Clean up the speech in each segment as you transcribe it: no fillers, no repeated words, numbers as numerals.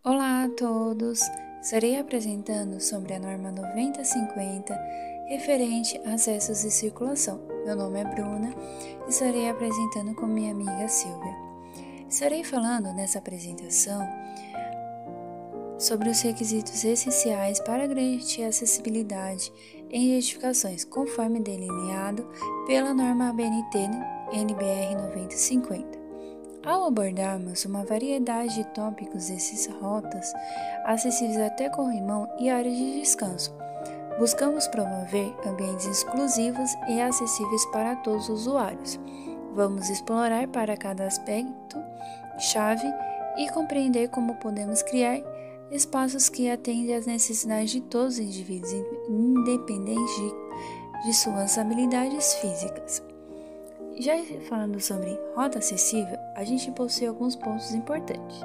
Olá a todos! Estarei apresentando sobre a norma 9050 referente a acessos e circulação. Meu nome é Bruna e estarei apresentando com minha amiga Silvia. Estarei falando nessa apresentação sobre os requisitos essenciais para garantir a acessibilidade em edificações, conforme delineado pela norma ABNT NBR 9050. Ao abordarmos uma variedade de tópicos desses rotas, acessíveis até corrimão e áreas de descanso, buscamos promover ambientes exclusivos e acessíveis para todos os usuários. Vamos explorar para cada aspecto-chave e compreender como podemos criar espaços que atendem às necessidades de todos os indivíduos, independente de suas habilidades físicas. Já falando sobre rota acessível, a gente possui alguns pontos importantes.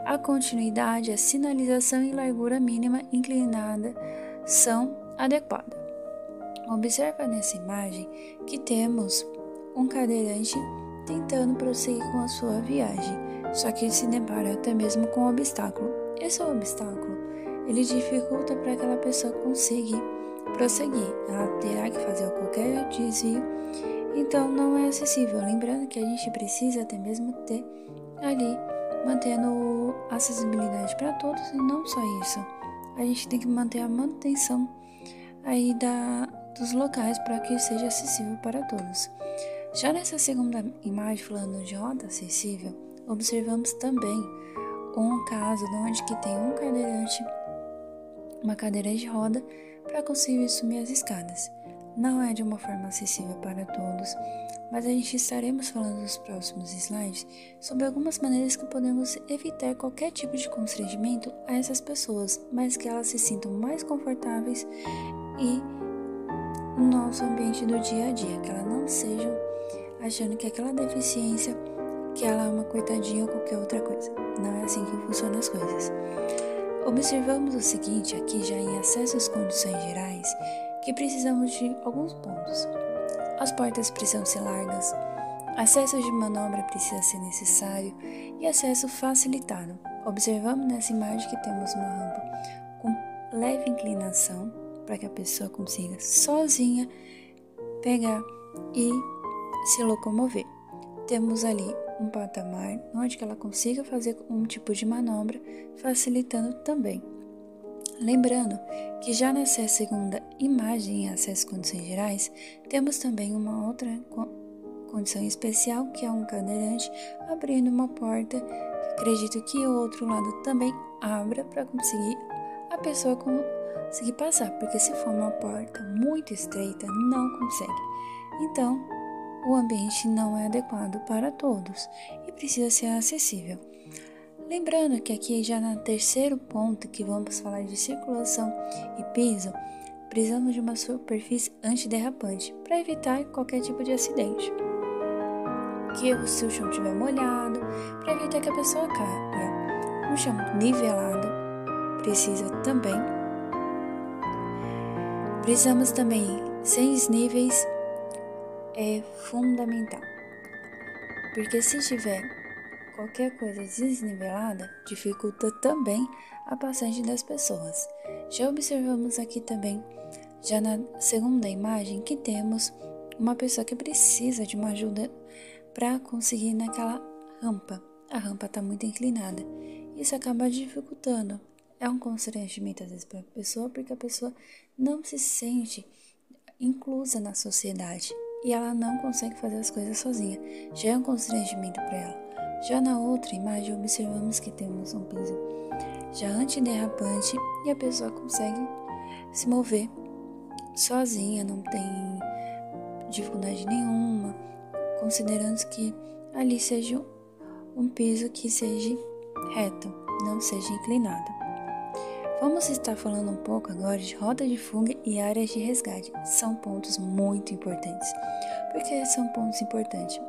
A continuidade, a sinalização e largura mínima inclinada são adequadas. Observa nessa imagem que temos um cadeirante tentando prosseguir com a sua viagem, só que ele se depara até mesmo com um obstáculo. Esse obstáculo, ele dificulta para aquela pessoa conseguir prosseguir. Ela terá que fazer qualquer desvio, então não é acessível. Lembrando que a gente precisa até mesmo ter ali, mantendo acessibilidade para todos, e não só isso. A gente tem que manter a manutenção aí dos locais para que seja acessível para todos. Já nessa segunda imagem, falando de rota acessível, observamos também um caso onde que tem um cadeirante, uma cadeira de roda, para conseguir subir as escadas. Não é de uma forma acessível para todos, mas a gente estaremos falando nos próximos slides sobre algumas maneiras que podemos evitar qualquer tipo de constrangimento a essas pessoas, mas que elas se sintam mais confortáveis e no nosso ambiente do dia a dia, que elas não sejam achando que aquela deficiência, que ela é uma coitadinha ou qualquer outra coisa. Não é assim que funcionam as coisas. Observamos o seguinte aqui já em acesso às condições gerais, que precisamos de alguns pontos. As portas precisam ser largas, acesso de manobra precisa ser necessário e acesso facilitado. Observamos nessa imagem que temos uma rampa com leve inclinação para que a pessoa consiga sozinha pegar e se locomover. Temos ali um patamar onde ela consiga fazer um tipo de manobra, facilitando também. Lembrando que já nessa segunda imagem em acesso às condições gerais, temos também uma outra condição especial, que é um cadeirante abrindo uma porta, que acredito que o outro lado também abra para conseguir a pessoa conseguir passar, porque se for uma porta muito estreita, não consegue. Então, o ambiente não é adequado para todos e precisa ser acessível. Lembrando que aqui já no terceiro ponto, que vamos falar de circulação e piso, precisamos de uma superfície antiderrapante para evitar qualquer tipo de acidente. Que se o chão estiver molhado, para evitar que a pessoa caia. Um chão nivelado precisa também. Precisamos também 6 níveis, é fundamental, porque se tiver qualquer coisa desnivelada, dificulta também a passagem das pessoas. Já observamos aqui também, já na segunda imagem, que temos uma pessoa que precisa de uma ajuda para conseguir naquela rampa. A rampa está muito inclinada. Isso acaba dificultando. É um constrangimento às vezes para a pessoa, porque a pessoa não se sente inclusa na sociedade e ela não consegue fazer as coisas sozinha. Já é um constrangimento para ela. Já na outra imagem, observamos que temos um piso já antiderrapante e a pessoa consegue se mover sozinha, não tem dificuldade nenhuma, considerando que ali seja um piso que seja reto, não seja inclinado. Vamos estar falando um pouco agora de rota de fuga e áreas de resgate. São pontos muito importantes. Por que são pontos importantes?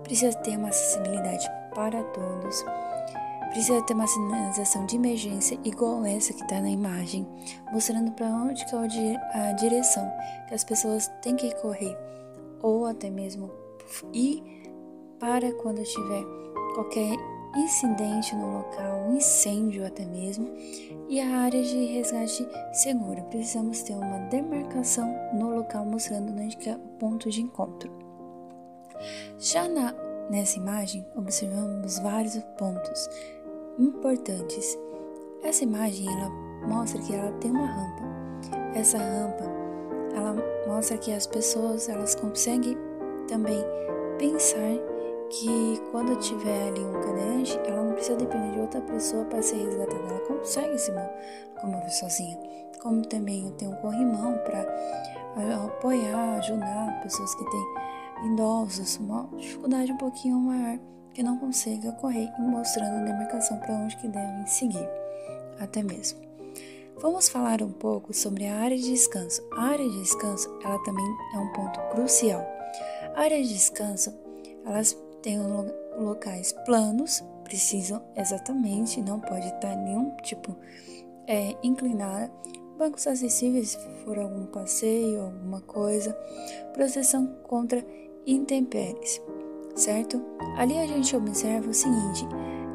Precisa ter uma acessibilidade para todos, precisa ter uma sinalização de emergência igual essa que está na imagem, mostrando para onde que é a direção que as pessoas têm que correr, ou até mesmo ir para quando tiver qualquer incidente no local, um incêndio até mesmo, e a área de resgate segura. Precisamos ter uma demarcação no local mostrando onde que é o ponto de encontro. Já nessa imagem, observamos vários pontos importantes. Essa imagem, ela mostra que ela tem uma rampa. Essa rampa, ela mostra que as pessoas, elas conseguem também pensar que quando tiver ali um cadeirante, ela não precisa depender de outra pessoa para ser resgatada, ela consegue se locomover sozinha. Como também tem um corrimão para apoiar, ajudar pessoas que têm idosos, uma dificuldade um pouquinho maior, que não consiga correr, e mostrando a demarcação para onde que devem seguir, até mesmo. Vamos falar um pouco sobre a área de descanso. A área de descanso, ela também é um ponto crucial. A área de descanso, elas têm locais planos, precisam exatamente, não pode estar nenhum tipo inclinada, bancos acessíveis se for algum passeio, alguma coisa, proteção contra intempéries, certo? Ali a gente observa o seguinte: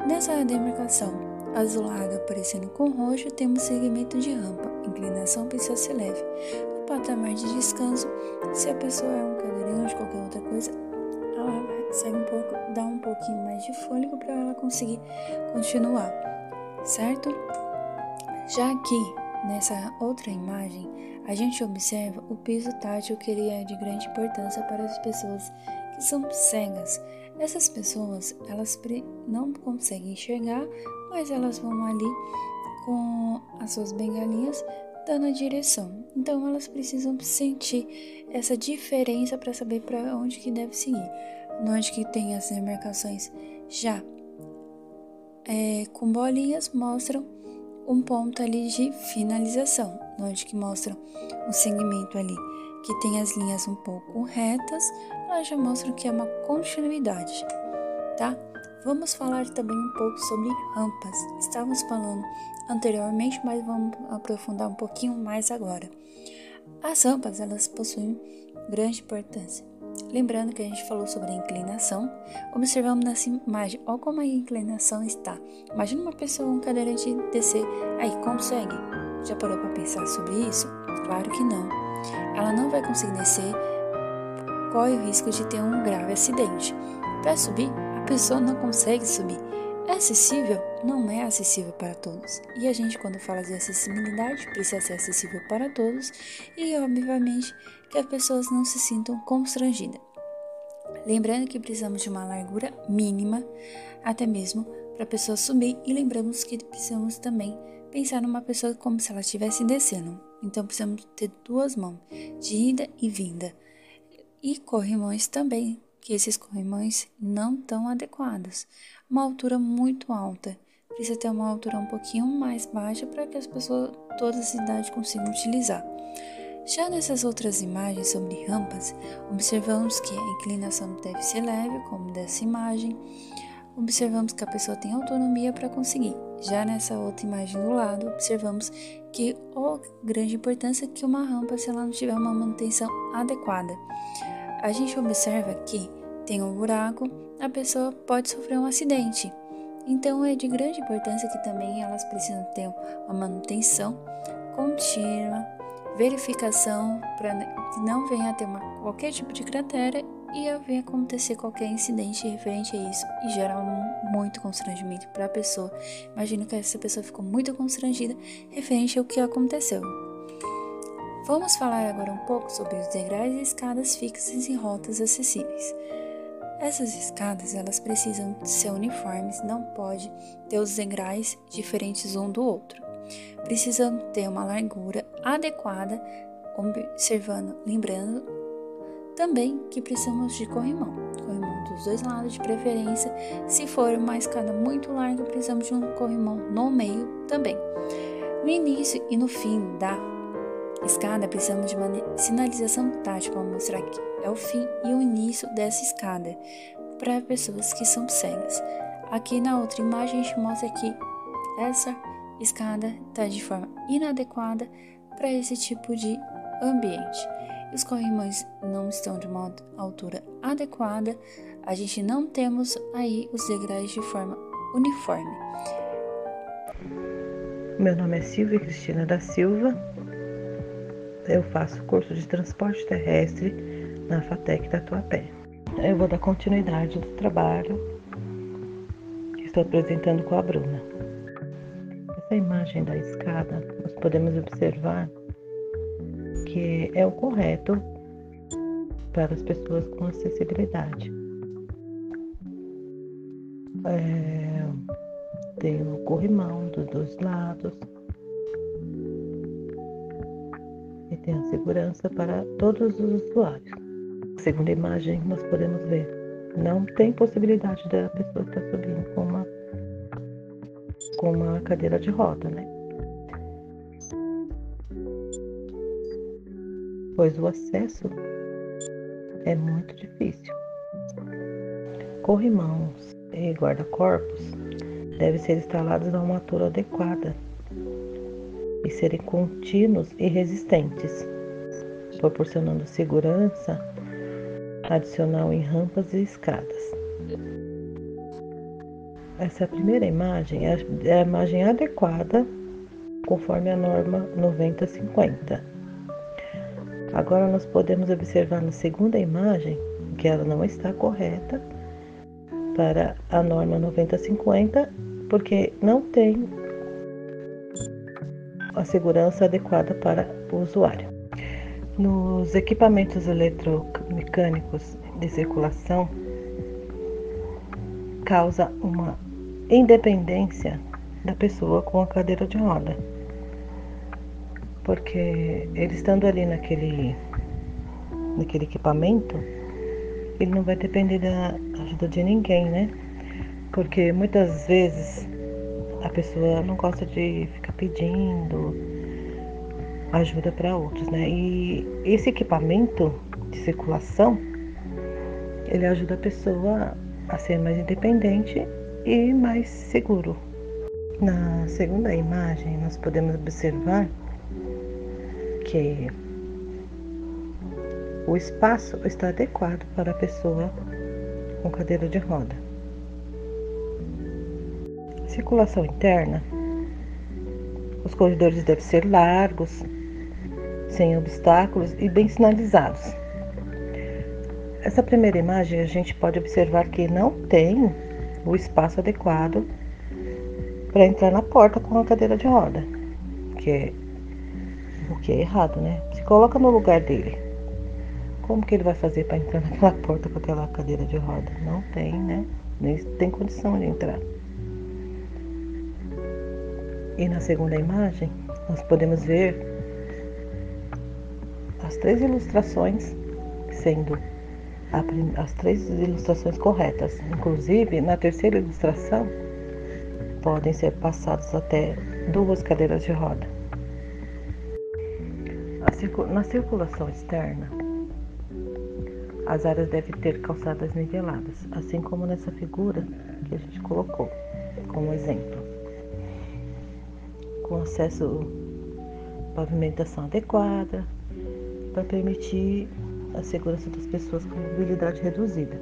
nessa demarcação azulada aparecendo com roxo, temos segmento de rampa, inclinação precisa ser leve. No patamar de descanso, se a pessoa é um cadeirante ou qualquer outra coisa, ela segue um pouco, dá um pouquinho mais de fôlego para ela conseguir continuar, certo? Já aqui, nessa outra imagem, a gente observa o piso tátil, que ele é de grande importância para as pessoas que são cegas. Essas pessoas, elas não conseguem enxergar, mas elas vão ali com as suas bengalinhas dando a direção. Então elas precisam sentir essa diferença para saber para onde que deve seguir. Onde que tem as demarcações já com bolinhas, mostram um ponto ali de finalização, onde que mostram um segmento ali que tem as linhas um pouco retas, elas já mostram que é uma continuidade, tá? Vamos falar também um pouco sobre rampas. Estávamos falando anteriormente, mas vamos aprofundar um pouquinho mais agora. As rampas, elas possuem grande importância. Lembrando que a gente falou sobre a inclinação, observamos nessa imagem, olha como a inclinação está. Imagina uma pessoa, um cadeirante descer, aí consegue? Já parou para pensar sobre isso? Claro que não. Ela não vai conseguir descer, corre o risco de ter um grave acidente. Para subir, a pessoa não consegue subir. É acessível? Não é acessível para todos. E a gente, quando fala de acessibilidade, precisa ser acessível para todos e, obviamente, que as pessoas não se sintam constrangidas. Lembrando que precisamos de uma largura mínima, até mesmo para a pessoa subir, e lembramos que precisamos também pensar numa pessoa como se ela estivesse descendo. Então, precisamos ter duas mãos, de ida e vinda. E corrimões também, que esses corrimões não estão adequados. Uma altura muito alta, precisa ter uma altura um pouquinho mais baixa para que as pessoas, todas as idades, consigam utilizar. Já nessas outras imagens sobre rampas, observamos que a inclinação deve ser leve, como dessa imagem. Observamos que a pessoa tem autonomia para conseguir. Já nessa outra imagem do lado, observamos que grande importância é que uma rampa, se ela não tiver uma manutenção adequada. A gente observa que tem um buraco, a pessoa pode sofrer um acidente. Então é de grande importância que também elas precisam ter uma manutenção contínua, verificação para que não venha a ter qualquer tipo de cratera e venha acontecer qualquer incidente referente a isso e gerar muito constrangimento para a pessoa. Imagino que essa pessoa ficou muito constrangida referente ao que aconteceu. Vamos falar agora um pouco sobre os degraus e escadas fixas e rotas acessíveis. Essas escadas, elas precisam ser uniformes, não pode ter os degraus diferentes um do outro. Precisam ter uma largura adequada, observando, lembrando também que precisamos de corrimão dos dois lados de preferência. Se for uma escada muito larga, precisamos de um corrimão no meio também. No início e no fim da escada, precisamos de uma sinalização tátil para mostrar que é o fim e o início dessa escada para pessoas que são cegas. Aqui na outra imagem a gente mostra que essa escada está de forma inadequada para esse tipo de ambiente. Os corrimões não estão de uma altura adequada, a gente não temos aí os degraus de forma uniforme. Meu nome é Silvia Cristina da Silva. Eu faço curso de transporte terrestre na FATEC Tatuapé. Eu vou dar continuidade do trabalho que estou apresentando com a Bruna. Essa imagem da escada, nós podemos observar que é o correto para as pessoas com acessibilidade. Tem o corrimão dos dois lados e tem a segurança para todos os usuários. Na segunda imagem, nós podemos ver, não tem possibilidade da pessoa estar subindo com uma cadeira de roda, né? Pois o acesso é muito difícil. Corrimãos e guarda-corpos devem ser instalados a uma altura adequada e serem contínuos e resistentes, proporcionando segurança adicional em rampas e escadas. Essa primeira imagem é a imagem adequada conforme a norma 9050. Agora nós podemos observar na segunda imagem que ela não está correta para a norma 9050, porque não tem a segurança adequada para o usuário. Nos equipamentos eletromecânicos de circulação, causa uma independência da pessoa com a cadeira de roda, porque ele estando ali naquele equipamento, ele não vai depender da ajuda de ninguém, né? Porque muitas vezes a pessoa não gosta de ficar pedindo ajuda para outros, né? E esse equipamento de circulação, ele ajuda a pessoa a ser mais independente e mais seguro. Na segunda imagem, nós podemos observar que o espaço está adequado para a pessoa com cadeira de roda. Circulação interna. Os corredores devem ser largos, sem obstáculos e bem sinalizados. Essa primeira imagem a gente pode observar que não tem o espaço adequado para entrar na porta com a cadeira de roda, o que é errado, né? Se coloca no lugar dele. Como que ele vai fazer para entrar naquela porta com aquela cadeira de roda? Não tem, né? Nem tem condição de entrar. E na segunda imagem, nós podemos ver as três ilustrações sendo as três ilustrações corretas. Inclusive, na terceira ilustração, podem ser passadas até 2 cadeiras de roda. Na circulação externa, as áreas devem ter calçadas niveladas, assim como nessa figura que a gente colocou como exemplo, com acesso à pavimentação adequada para permitir a segurança das pessoas com mobilidade reduzida.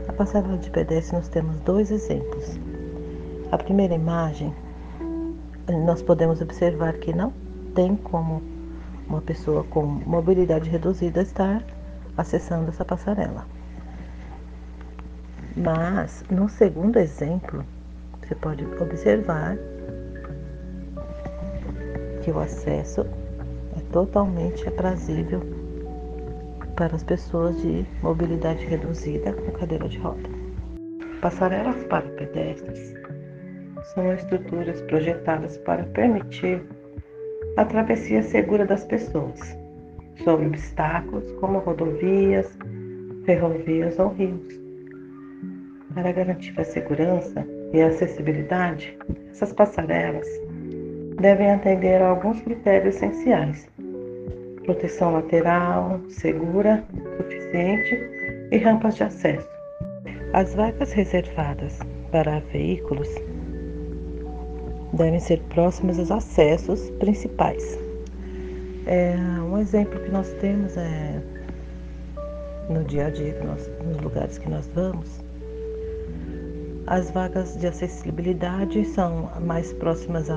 A passarela de pedestre nós temos 2 exemplos. A primeira imagem, nós podemos observar que não tem como uma pessoa com mobilidade reduzida estar acessando essa passarela. Mas, no segundo exemplo, você pode observar que o acesso é totalmente aprazível para as pessoas de mobilidade reduzida com cadeira de roda. Passarelas para pedestres são estruturas projetadas para permitir a travessia segura das pessoas sobre obstáculos como rodovias, ferrovias ou rios. Para garantir a segurança e a acessibilidade, essas passarelas devem atender a alguns critérios essenciais: proteção lateral, segura, suficiente e rampas de acesso. As vagas reservadas para veículos devem ser próximas aos acessos principais. Um exemplo que nós temos no dia a dia, nos lugares que nós vamos, As vagas de acessibilidade são mais próximas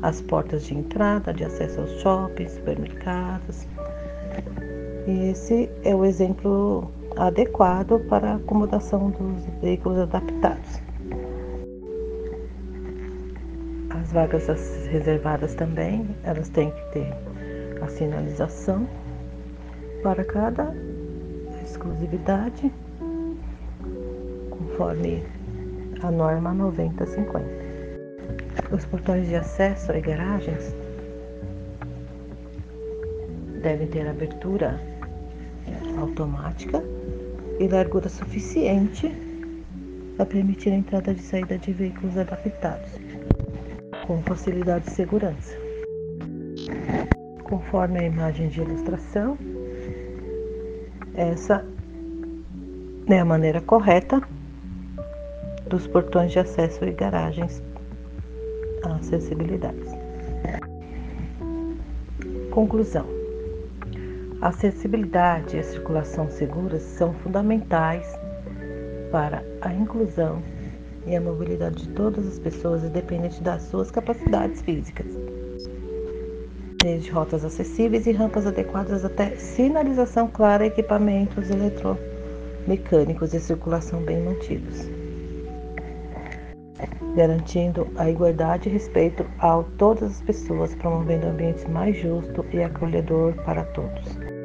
às portas de entrada, de acesso aos shoppings, supermercados. E esse é o exemplo adequado para a acomodação dos veículos adaptados. As vagas reservadas também, elas têm que ter a sinalização para cada exclusividade, conforme a norma 9050. Os portões de acesso e garagens devem ter abertura automática e largura suficiente para permitir a entrada e saída de veículos adaptados, com facilidade e segurança. Conforme a imagem de ilustração, essa é a maneira correta dos portões de acesso e garagens acessibilidades. Conclusão: a acessibilidade e a circulação seguras são fundamentais para a inclusão e a mobilidade de todas as pessoas, independente das suas capacidades físicas, desde rotas acessíveis e rampas adequadas até sinalização clara e equipamentos eletromecânicos de circulação bem mantidos, garantindo a igualdade e respeito a todas as pessoas, promovendo ambientes mais justo e acolhedor para todos.